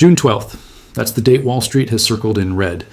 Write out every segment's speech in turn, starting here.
June 12th. That's the date Wall Street has circled in red.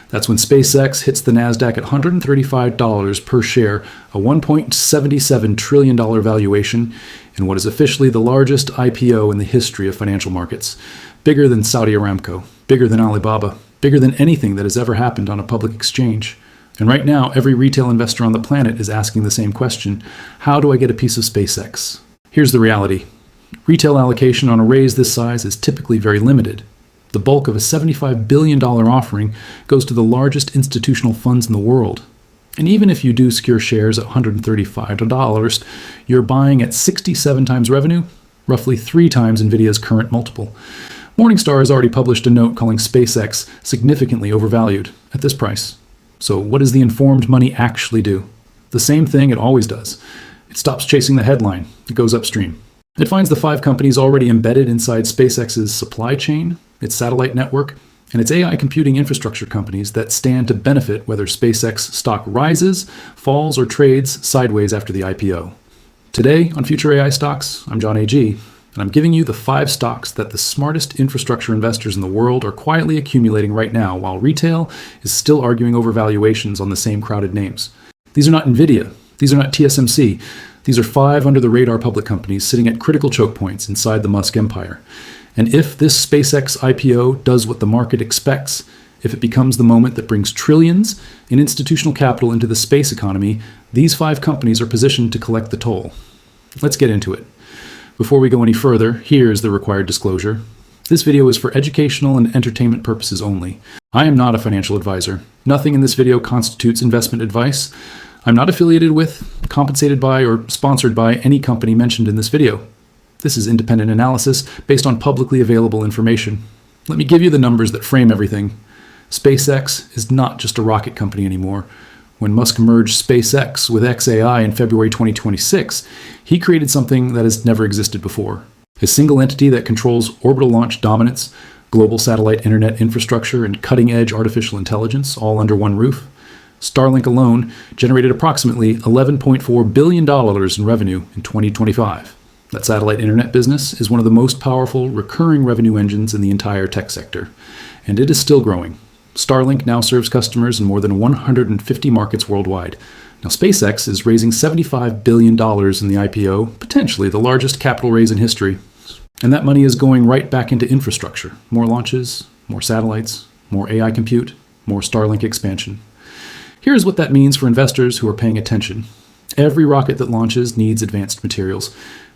That's when SpaceX hits the NASDAQ at $135 per share, a $1.77 trillion valuation, in what is officially the largest IPO in the history of financial markets. Bigger than Saudi Aramco, bigger than Alibaba, bigger than anything that has ever happened on a public exchange. And right now, every retail investor on the planet is asking the same question: how do I get a piece of SpaceX? Here's the reality. Retail allocation on a raise this size is typically very limited. The bulk of a $75 billion offering goes to the largest institutional funds in the world. And even if you do secure shares at $135, you're buying at 67 times revenue, roughly 3 times NVIDIA's current multiple. Morningstar has already published a note calling SpaceX significantly overvalued at this price. So what does the informed money actually do? The same thing it always does. It stops chasing the headline. It goes upstream. It finds the 5 companies already embedded inside SpaceX's supply chain, its satellite network, and its AI computing infrastructure companies that stand to benefit whether SpaceX stock rises, falls, or trades sideways after the IPO. Today on Future AI Stocks, I'm John A.G., and I'm giving you the 5 stocks that the smartest infrastructure investors in the world are quietly accumulating right now, while retail is still arguing over valuations on the same crowded names. These are not NVIDIA. These are not TSMC. These are 5 under-the-radar public companies sitting at critical choke points inside the Musk empire. And if this SpaceX IPO does what the market expects, if it becomes the moment that brings trillions in institutional capital into the space economy, these 5 companies are positioned to collect the toll. Let's get into it. Before we go any further, here's the required disclosure. This video is for educational and entertainment purposes only. I am not a financial advisor. Nothing in this video constitutes investment advice. I'm not affiliated with, compensated by, or sponsored by any company mentioned in this video. This is independent analysis based on publicly available information. Let me give you the numbers that frame everything. SpaceX is not just a rocket company anymore. When Musk merged SpaceX with xAI in February 2026, he created something that has never existed before. A single entity that controls orbital launch dominance, global satellite internet infrastructure, and cutting-edge artificial intelligence all under one roof. Starlink alone generated approximately $11.4 billion in revenue in 2025. That satellite internet business is one of the most powerful recurring revenue engines in the entire tech sector, and it is still growing. Starlink now serves customers in more than 150 markets worldwide. Now, SpaceX is raising $75 billion in the IPO, potentially the largest capital raise in history. And that money is going right back into infrastructure. More launches, more satellites, more AI compute, more Starlink expansion. Here's what that means for investors who are paying attention. Every rocket that launches needs advanced materials.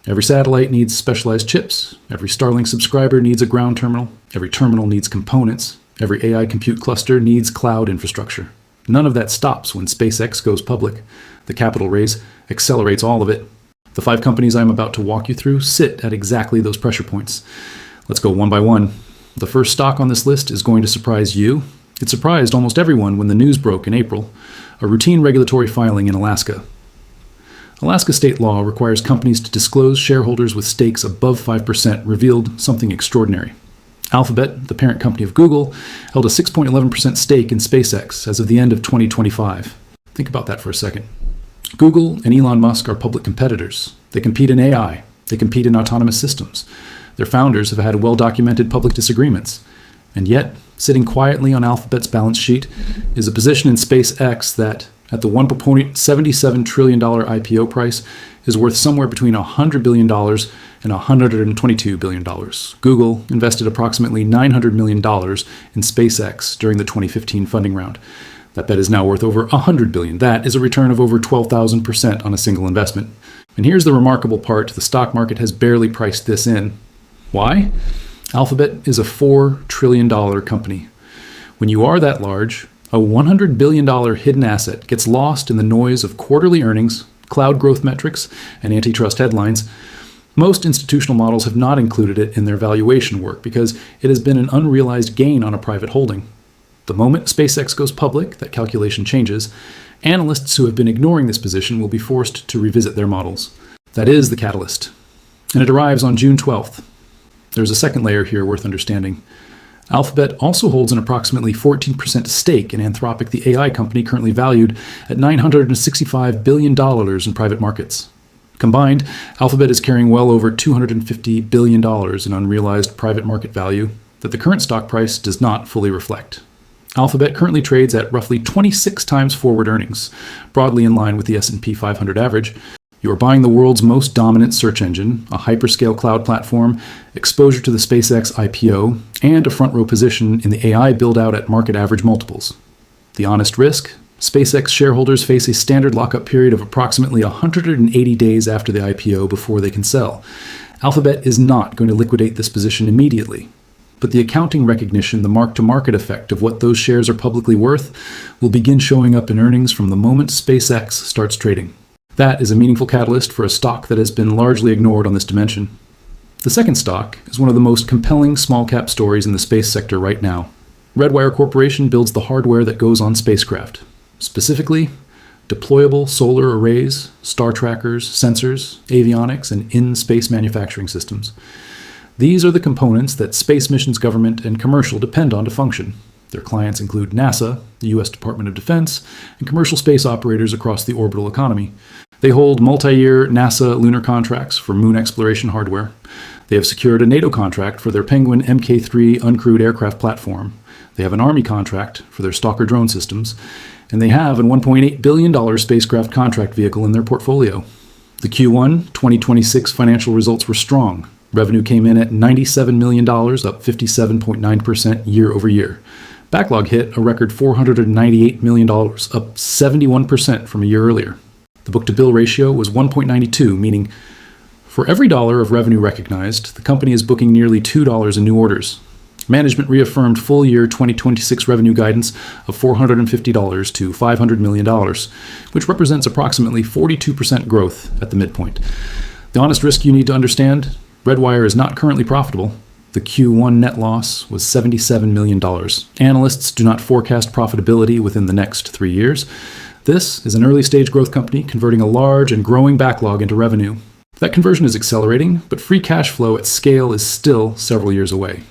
Every satellite needs specialized chips. Every Starlink subscriber needs a ground terminal. Every terminal needs components. Every AI compute cluster needs cloud infrastructure. None of that stops when SpaceX goes public. The capital raise accelerates all of it. The 5 companies I'm about to walk you through sit at exactly those pressure points. Let's go one by one. The first stock on this list is going to surprise you. It surprised almost everyone when the news broke in April. A routine regulatory filing in Alaska. Alaska state law requires companies to disclose shareholders with stakes above 5% revealed something extraordinary. Alphabet, the parent company of Google, held a 6.11% stake in SpaceX as of the end of 2025. Think about that for a second. Google and Elon Musk are public competitors. They compete in AI. They compete in autonomous systems. Their founders have had well-documented public disagreements. And yet, sitting quietly on Alphabet's balance sheet is a position in SpaceX that, at the $1.77 trillion IPO price, is worth somewhere between $100 billion and $122 billion. Google invested approximately $900 million in SpaceX during the 2015 funding round. That bet is now worth over $100 billion. That is a return of over 12,000% on a single investment. And here's the remarkable part: the stock market has barely priced this in. Why? Alphabet is a $4 trillion company. When you are that large, a $100 billion hidden asset gets lost in the noise of quarterly earnings, cloud growth metrics, and antitrust headlines. Most institutional models have not included it in their valuation work because it has been an unrealized gain on a private holding. The moment SpaceX goes public, that calculation changes. Analysts who have been ignoring this position will be forced to revisit their models. That is the catalyst. And it arrives on June 12th. There's a second layer here worth understanding. Alphabet also holds an approximately 14% stake in Anthropic, the AI company currently valued at $965 billion in private markets. Combined, Alphabet is carrying well over $250 billion in unrealized private market value, that the current stock price does not fully reflect. Alphabet currently trades at roughly 26 times forward earnings, broadly in line with the S&P 500 average. You are buying the world's most dominant search engine, a hyperscale cloud platform, exposure to the SpaceX IPO, and a front row position in the AI build-out at market average multiples. The honest risk? SpaceX shareholders face a standard lockup period of approximately 180 days after the IPO before they can sell. Alphabet is not going to liquidate this position immediately, but the accounting recognition, the mark-to-market effect of what those shares are publicly worth, will begin showing up in earnings from the moment SpaceX starts trading. That is a meaningful catalyst for a stock that has been largely ignored on this dimension. The second stock is one of the most compelling small-cap stories in the space sector right now. Redwire Corporation builds the hardware that goes on spacecraft. Specifically, deployable solar arrays, star trackers, sensors, avionics, and in-space manufacturing systems. These are the components that space missions government and commercial depend on to function. Their clients include NASA, the U.S. Department of Defense, and commercial space operators across the orbital economy. They hold multi-year NASA lunar contracts for moon exploration hardware. They have secured a NATO contract for their Penguin Mk3 uncrewed aircraft platform. They have an Army contract for their Stalker drone systems. And they have a $1.8 billion spacecraft contract vehicle in their portfolio. The Q1 2026 financial results were strong. Revenue came in at $97 million, up 57.9% year over year. Backlog hit a record $498 million, up 71% from a year earlier. The book-to-bill ratio was 1.92, meaning for every dollar of revenue recognized, the company is booking nearly $2 in new orders. Management reaffirmed full-year 2026 revenue guidance of $450 to $500 million, which represents approximately 42% growth at the midpoint. The honest risk you need to understand: Redwire is not currently profitable. The Q1 net loss was $77 million. Analysts do not forecast profitability within the next 3 years. This is an early-stage growth company converting a large and growing backlog into revenue. That conversion is accelerating, but free cash flow at scale is still several years away.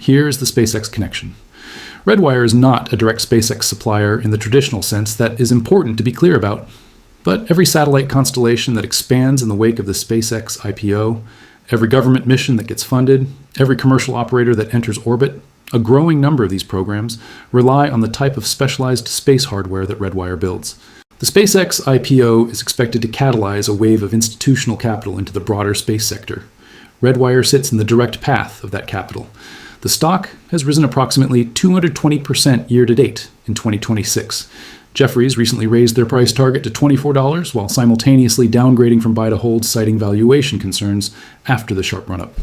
Here's the SpaceX connection. Redwire is not a direct SpaceX supplier in the traditional sense that is important to be clear about. But every satellite constellation that expands in the wake of the SpaceX IPO, every government mission that gets funded, every commercial operator that enters orbit, a growing number of these programs rely on the type of specialized space hardware that Redwire builds. The SpaceX IPO is expected to catalyze a wave of institutional capital into the broader space sector. Redwire sits in the direct path of that capital. The stock has risen approximately 220% year-to-date in 2026. Jefferies recently raised their price target to $24 while simultaneously downgrading from buy to hold, citing valuation concerns after the sharp run-up.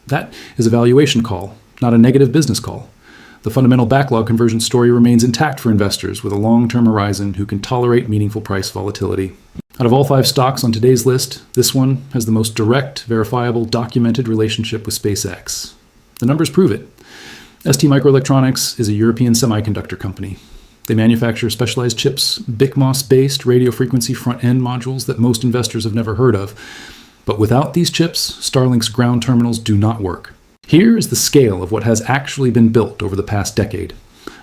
That is a valuation call, not a negative business call. The fundamental backlog conversion story remains intact for investors with a long-term horizon who can tolerate meaningful price volatility. Out of all 5 stocks on today's list, this one has the most direct, verifiable, documented relationship with SpaceX. The numbers prove it. STMicroelectronics is a European semiconductor company. They manufacture specialized chips, BICMOS-based radio frequency front-end modules that most investors have never heard of. But without these chips, Starlink's ground terminals do not work. Here is the scale of what has actually been built over the past decade.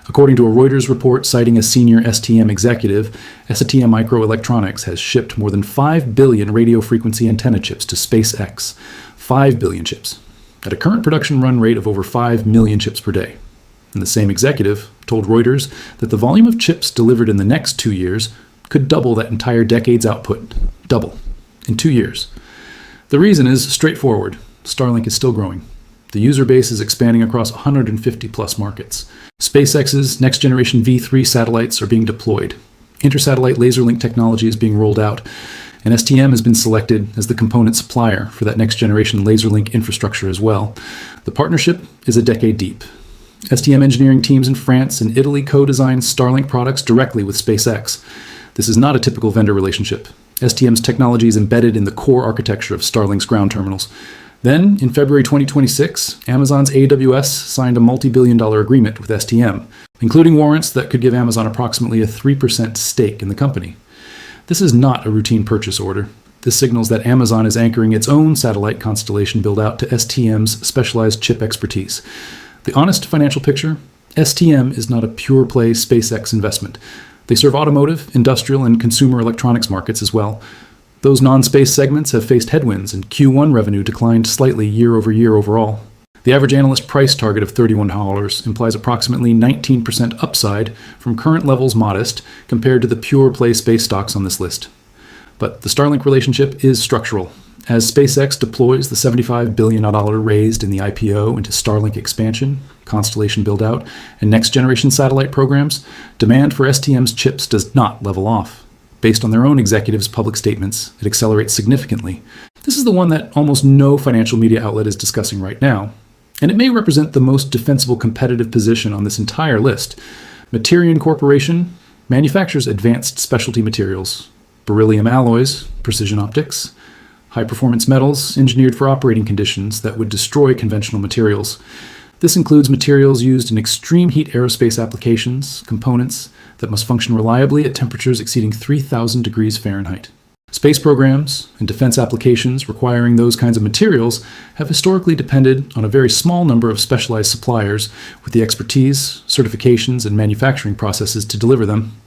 According to a Reuters report citing a senior STM executive, STMicroelectronics has shipped more than 5 billion radio frequency antenna chips to SpaceX. 5 billion chips, at a current production run rate of over 5 million chips per day. And the same executive told Reuters that the volume of chips delivered in the next 2 years could double that entire decade's output. Double. In 2 years. The reason is straightforward. Starlink is still growing. The user base is expanding across 150 plus markets. SpaceX's next-generation V3 satellites are being deployed. Intersatellite laser link technology is being rolled out, and STM has been selected as the component supplier for that next-generation laser link infrastructure as well. The partnership is a decade deep. STM engineering teams in France and Italy co-design Starlink products directly with SpaceX. This is not a typical vendor relationship. STM's technology is embedded in the core architecture of Starlink's ground terminals. Then, in February 2026, Amazon's AWS signed a multi-billion-dollar agreement with STM, including warrants that could give Amazon approximately a 3% stake in the company. This is not a routine purchase order. This signals that Amazon is anchoring its own satellite constellation build-out to STM's specialized chip expertise. The honest financial picture: STM is not a pure-play SpaceX investment. They serve automotive, industrial, and consumer electronics markets as well. Those non-space segments have faced headwinds, and Q1 revenue declined slightly year over year overall. The average analyst price target of $31 implies approximately 19% upside from current levels modest compared to the pure play space stocks on this list. But the Starlink relationship is structural. As SpaceX deploys the $75 billion raised in the IPO into Starlink expansion, constellation build-out, and next-generation satellite programs, demand for STM's chips does not level off. Based on their own executives' public statements, it accelerates significantly. This is the one that almost no financial media outlet is discussing right now, and it may represent the most defensible competitive position on this entire list. Materion Corporation manufactures advanced specialty materials, beryllium alloys, precision optics, high-performance metals engineered for operating conditions that would destroy conventional materials. This includes materials used in extreme heat aerospace applications, components that must function reliably at temperatures exceeding 3,000 degrees Fahrenheit. Space programs and defense applications requiring those kinds of materials have historically depended on a very small number of specialized suppliers with the expertise, certifications, and manufacturing processes to deliver them.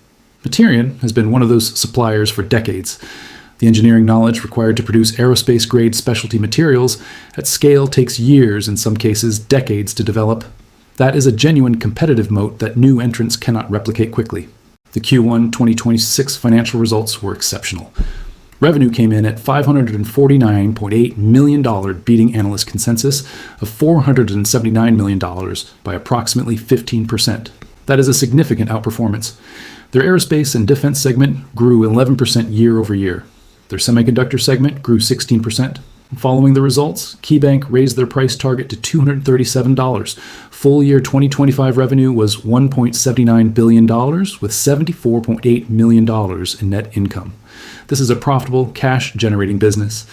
Materion has been one of those suppliers for decades. The engineering knowledge required to produce aerospace-grade specialty materials at scale takes years, in some cases decades, to develop. That is a genuine competitive moat that new entrants cannot replicate quickly. The Q1 2026 financial results were exceptional. Revenue came in at $549.8 million, beating analyst consensus of $479 million by approximately 15%. That is a significant outperformance. Their aerospace and defense segment grew 11% year over year. Their semiconductor segment grew 16%. Following the results, KeyBank raised their price target to $237. Full year 2025 revenue was $1.79 billion with $74.8 million in net income. This is a profitable, cash-generating business.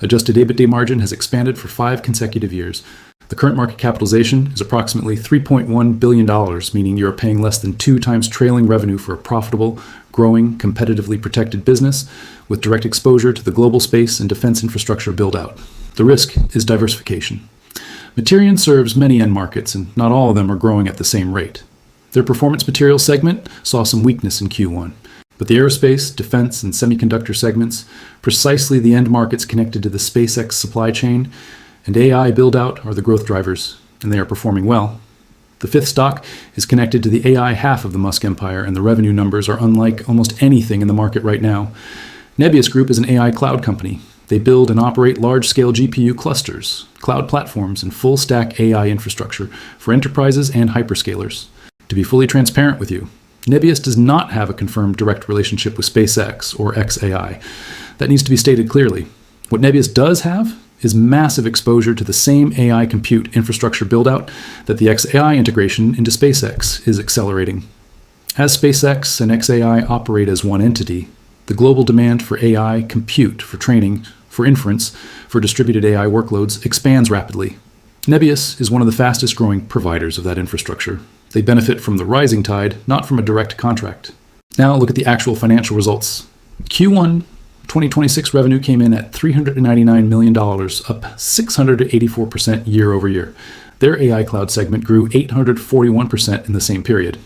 Adjusted EBITDA margin has expanded for 5 consecutive years. The current market capitalization is approximately $3.1 billion, meaning you're paying less than 2 times trailing revenue for a profitable, growing, competitively protected business with direct exposure to the global space and defense infrastructure build-out. The risk is diversification. Materion serves many end markets, and not all of them are growing at the same rate. Their performance materials segment saw some weakness in Q1, but the aerospace, defense, and semiconductor segments, precisely the end markets connected to the SpaceX supply chain, and AI build-out are the growth drivers, and they are performing well. The fifth stock is connected to the AI half of the Musk empire, and the revenue numbers are unlike almost anything in the market right now. Nebius Group is an AI cloud company. They build and operate large-scale GPU clusters, cloud platforms, and full-stack AI infrastructure for enterprises and hyperscalers. To be fully transparent with you, Nebius does not have a confirmed direct relationship with SpaceX or xAI. That needs to be stated clearly. What Nebius does have is massive exposure to the same AI compute infrastructure build-out that the xAI integration into SpaceX is accelerating. As SpaceX and xAI operate as one entity, the global demand for AI compute, for training, for inference, for distributed AI workloads expands rapidly. Nebius is one of the fastest growing providers of that infrastructure. They benefit from the rising tide, not from a direct contract. Now look at the actual financial results. Q1 2026 revenue came in at $399 million, up 684% year over year. Their AI cloud segment grew 841% in the same period.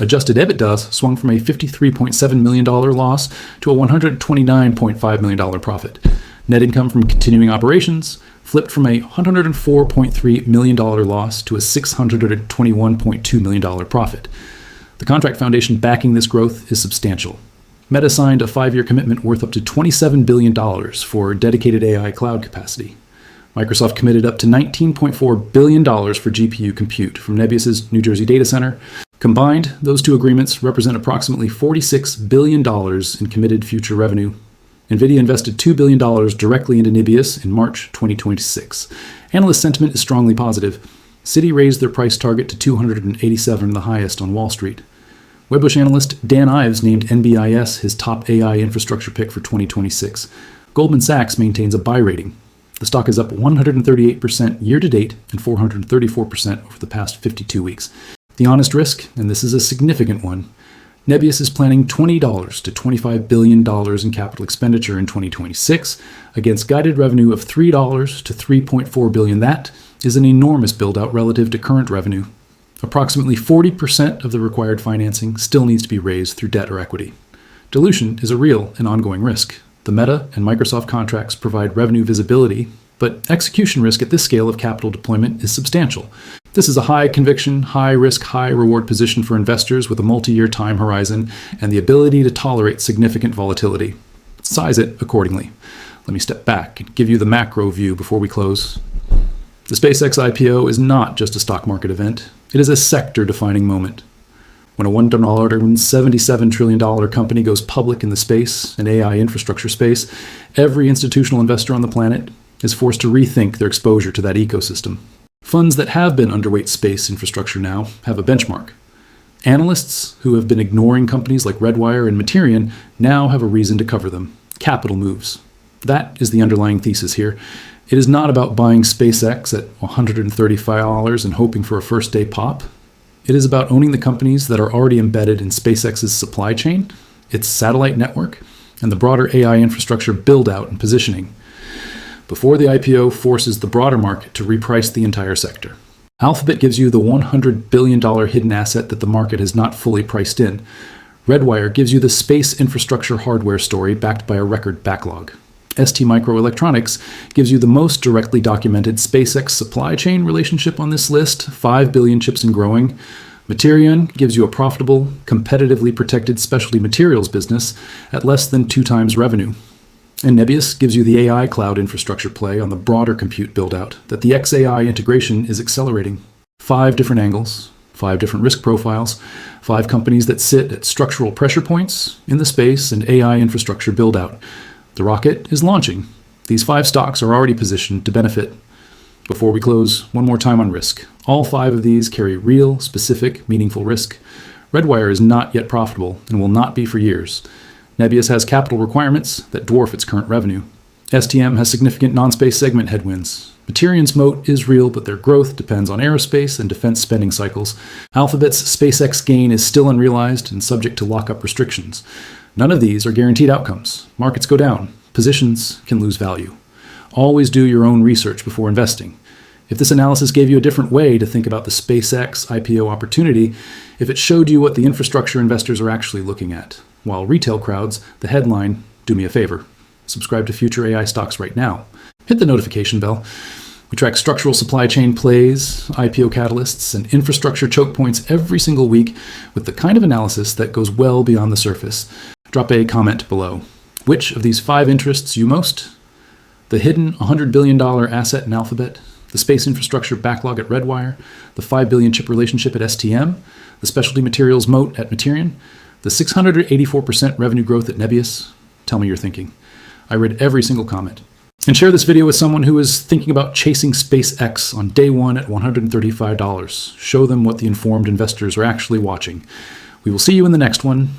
Adjusted EBITDA swung from a $53.7 million loss to a $129.5 million profit. Net income from continuing operations flipped from a $104.3 million loss to a $621.2 million profit. The contract foundation backing this growth is substantial. Meta signed a 5-year commitment worth up to $27 billion for dedicated AI cloud capacity. Microsoft committed up to $19.4 billion for GPU compute from Nebius's New Jersey data center. Combined, those two agreements represent approximately $46 billion in committed future revenue. NVIDIA invested $2 billion directly into Nebius in March 2026. Analyst sentiment is strongly positive. Citi raised their price target to $287, the highest on Wall Street. Wedbush analyst Dan Ives named NBIS his top AI infrastructure pick for 2026. Goldman Sachs maintains a buy rating. The stock is up 138% year-to-date and 434% over the past 52 weeks. The honest risk, and this is a significant one, Nebius is planning $20 to $25 billion in capital expenditure in 2026 against guided revenue of $3 to $3.4 billion. That is an enormous build-out relative to current revenue. Approximately 40% of the required financing still needs to be raised through debt or equity. Dilution is a real and ongoing risk. The Meta and Microsoft contracts provide revenue visibility, but execution risk at this scale of capital deployment is substantial. This is a high conviction, high risk, high reward position for investors with a multi-year time horizon and the ability to tolerate significant volatility. Size it accordingly. Let me step back and give you the macro view before we close. The SpaceX IPO is not just a stock market event. It is a sector-defining moment. When a $177 trillion company goes public in the space and AI infrastructure space, every institutional investor on the planet is forced to rethink their exposure to that ecosystem. Funds that have been underweight space infrastructure now have a benchmark. Analysts who have been ignoring companies like Redwire and Materion now have a reason to cover them. Capital moves. That is the underlying thesis here. It is not about buying SpaceX at $135 and hoping for a first-day pop. It is about owning the companies that are already embedded in SpaceX's supply chain, its satellite network, and the broader AI infrastructure build-out and positioning, before the IPO forces the broader market to reprice the entire sector. Alphabet gives you the $100 billion hidden asset that the market has not fully priced in. Redwire gives you the space infrastructure hardware story backed by a record backlog. STMicroelectronics gives you the most directly documented SpaceX supply chain relationship on this list, 5 billion chips and growing. Materion gives you a profitable, competitively protected specialty materials business at less than 2 times revenue. And Nebius gives you the AI cloud infrastructure play on the broader compute build-out that the XAI integration is accelerating. 5 different angles, 5 different risk profiles, 5 companies that sit at structural pressure points in the space and AI infrastructure build-out. The rocket is launching. These 5 stocks are already positioned to benefit. Before we close, one more time on risk. All 5 of these carry real, specific, meaningful risk. Redwire is not yet profitable and will not be for years. Nebius has capital requirements that dwarf its current revenue. STM has significant non-space segment headwinds. Materion's moat is real, but their growth depends on aerospace and defense spending cycles. Alphabet's SpaceX gain is still unrealized and subject to lockup restrictions. None of these are guaranteed outcomes. Markets go down. Positions can lose value. Always do your own research before investing. If this analysis gave you a different way to think about the SpaceX IPO opportunity, if it showed you what the infrastructure investors are actually looking at, while retail crowds, the headline, do me a favor. Subscribe to Future AI Stocks right now. Hit the notification bell. We track structural supply chain plays, IPO catalysts, and infrastructure choke points every single week with the kind of analysis that goes well beyond the surface. Drop a comment below. Which of these 5 interests you most? The hidden $100 billion asset in Alphabet, the space infrastructure backlog at Redwire, the 5 billion chip relationship at STM, the specialty materials moat at Materion, the 684% revenue growth at Nebius? Tell me your thinking. I read every single comment. And share this video with someone who is thinking about chasing SpaceX on day 1 at $135. Show them what the informed investors are actually watching. We will see you in the next one.